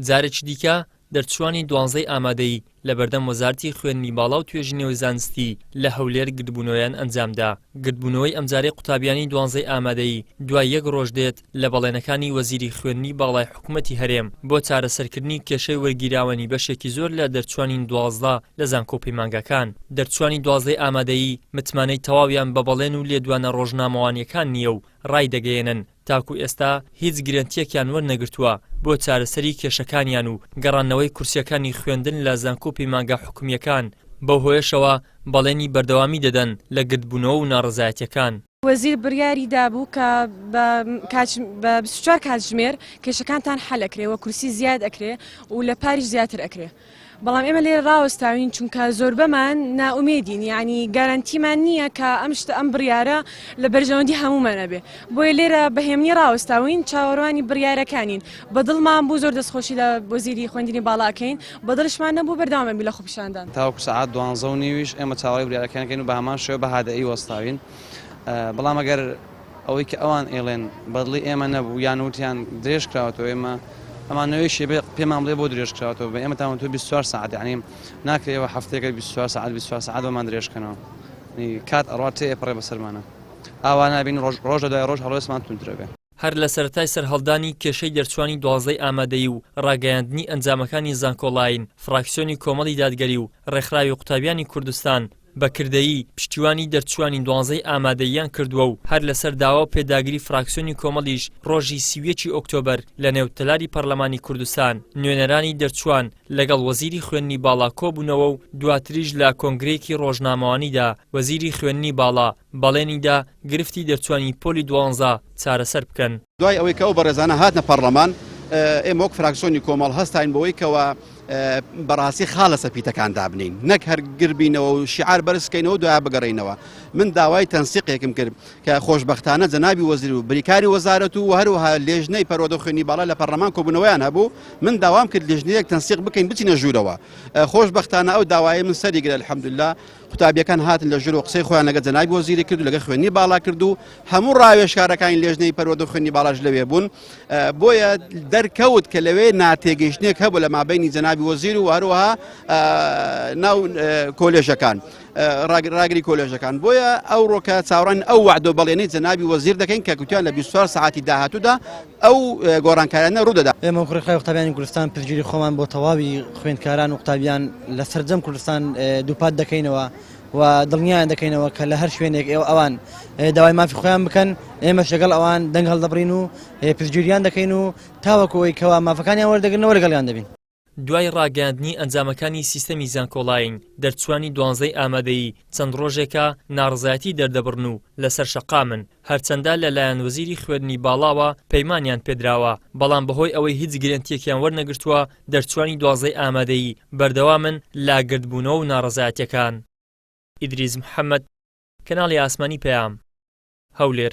جارێکی دیکە دەرچوانی 12 ئامادەیی لە بەردەم وەزارەتی خوێندنی باڵا و توێژینەوەی زانستی لە هەولێر گردبوونەوەیان ئەنجامدا. گردبوونەوەی ئەمجارەی قوتابیانی 12 ئامادەیی دوای یەک ڕۆژ دێت لە بەڵێنەکانی وەزیری خوێندنی باڵای حکوومەتی هەرێم بۆ چارەسەرکردنی کێشەی وەرگیراوەنی بەشێکی زۆر لە دەرچوانی 12 لە زانکۆ پەیمانگەکان. دەرچوانی 12 ئامادەیی متمانەی تەواویان بە بەڵێن و لێدوانە ڕۆژنامەوانیەکان نییە و ڕای دەگەیەنن تاکو ئێستا هیچ گرنتیەکیان وەرنەگرتووە بۆ چارەسەری کێشەکانیان و گەڕانەوەی کورسیەکانی خوێندن لە زانکۆ پەیمانگە حکومیەکان. بەو هۆیەشەوە بەڵێنی بەردەوامی دەدەن لە گردبوونەوە و ناڕەزایەتیەکان. وەزیر بڕیاری دابوو کە بە 24 کاتژمێر کێشەکانتان حەل ئەکرێ و کورسی زیاد ئەکرێ و لە پاریش زیاتر ئەکرێ. بەڵام ئێمە لێرە ڕاوەستاوین چونکە زۆربەمان نائومێدین، یعنی گارانتیمان نییە کە ئەم بڕیارە لە بەرژەوەندی هەمومانە بێ. بۆیە لێرە بەهێمنی ڕاوەستاوین چاوەڕوانی بڕیارەکانین. بەدڵمان بوو زۆر دەستخۆشی لە وەزیری خوێندنی باڵاکەین، بەدڵشمان نەبوو بەردەوامەبی لە خۆپیشاندان. تاوەکو سەعات 12:30 ئێمە چاوەڕێی بڕیارەکانەکەین و بە هەمان شێوە بە هادەئی وەستاوین. بەڵام ئەگەر ئەوەی کە ئەوان ئێڵێن بەدڵی ئێمە نەبوو یان وتیان درێژ کراوەتەوە ئێمە ئەمانەوەیشی پێمان بڵێ بۆ درێژ کراوەتەوە بە ئێمە تاوان 24 ساعت یعنی ناکرێەوە هەفتەیەکە 24 ساعت بەمان درێژکەنەوە کات ئەڕات تێپەڕێ بەسەرمانە ئاوا نابین ڕۆژ لە دوای ڕۆژ هەڵوێستمان تونترە بێ. هەر لە سەرەتای سەرهەڵدانی کێشەی دەرچوانی 12 ئامادەیی و ڕاگەیاندنی ئەنجامەکانی زانکۆڵاین فراکسیۆنی کۆمەڵی دادگەری و ڕێکخراوی قوتابیانی کوردستان بەکردەیی پشتیوانی دەرچوانی 12 ئامادەییان کردووە و هەر لەسەر داوا و پێداگیری فراکسیۆنی کۆمەڵیش ڕۆژی 30 ئۆکتۆبەر لە نێوتەلاری پەرلەمانی کوردستان نوێنەرانی دەرچوان لەگەڵ وەزیری خوێندنی باڵا کۆبوونەوە و دواتریش لە کۆنگرێکی ڕۆژنامەوانیدا وەزیری خوێندنی باڵا بەڵێنیدا گرفتی دەرچوانی پۆلی 12 چارەسەر بکەن. دوای ئەوەی کە ئەو بەڕێزانە هاتنە پەرلەمان ئێمە وەک فراکسیۆنی کۆمەڵ هەستاین بەوەی کەوە بەڕاستی خاڵە سەپیتەکان دابنین نەک هەر گربینەوە و شیعار بەرزکەینەوە دوای بگەڕێینەوە. من داوای تەنسیقێکم کرد کە خۆشبەختانە جەنابی وەزیر و بریکاری وەزارەت و هەروەها لێژنەی پەروەردە خوێندنی باڵا لە پەرلەمان کۆبوونەوەیان هەبوو. من داوام کرد لێژنەیەک تەنسیق بکەین بچینە ژوورەوە. خۆشبەختانە ئەو داوای من سەری گرە الحەمدوللا قوتابیەکان هاتن لە ژوور و قسەی خۆیان لەگە جەنابی وەزیری کرد و لەگە خوێندنی باڵا کرد و هەموو ڕاوێژکارەکانی لێژنەی پەروەردە خوێندنی باڵاش لەوێ بوون. بۆیە دەرکەوت کە لەوێ ناتێگەیشتنێک هەبوو لە مابەینی جەنابی وەزیر و هەروەها ناو کۆلێژەکان ڕاگری کۆلێژەکان. بۆیە ئەو ڕۆکە چاوەڕان ئەو وعدە و بەڵێنەی جەنابی وەزیر دەکەین کە گوتیان لە 24 ساعتی داهاتوودا ئەو گۆڕانکاریانە ڕوودەدا. ئێمە ڕێکخراوی قوتابیانی کوردستان پشتگیری خۆمان بۆ تەواوی خوێندکاران و قوتابیان لە سەرجەم کوردستان دووپات دەکەینەوە و دڵنیایان دەکەینەوە کە لە هەر شوێنێک ئەوان داوای مافی خۆیان بکەن ئێمەش لەگەڵ ئەوان دەنگ هەڵدەبڕین و پشتگیریان دەکەین و تاوەکەوەی کەوا مافەکانیان وەردەگرنەوە لەگەڵیان دەبین. دوای ڕاگەاندنی ئەنجامەکانی سیستەمی زانکۆڵاین دەرچوانی 12 ئامادەیی چەند ڕۆژێکە ناڕزایەتی دەردەبڕن و لەسەر شەقامن هەرچەندە لەلایەن وەزیری خوێندنی باڵاوە پەیمانیان پێدراوە بەڵام بەهۆی ئەوەی هیچ گرنتیەکیان وەرنەگرتووە دەرچوانی 12 ئامادەیی بەردەوامن لاگردبوونەوە و ناڕزایەتیەکان. ئیدریس محەممەد، کەناڵی ئاسمانی پەیام، هەولێر.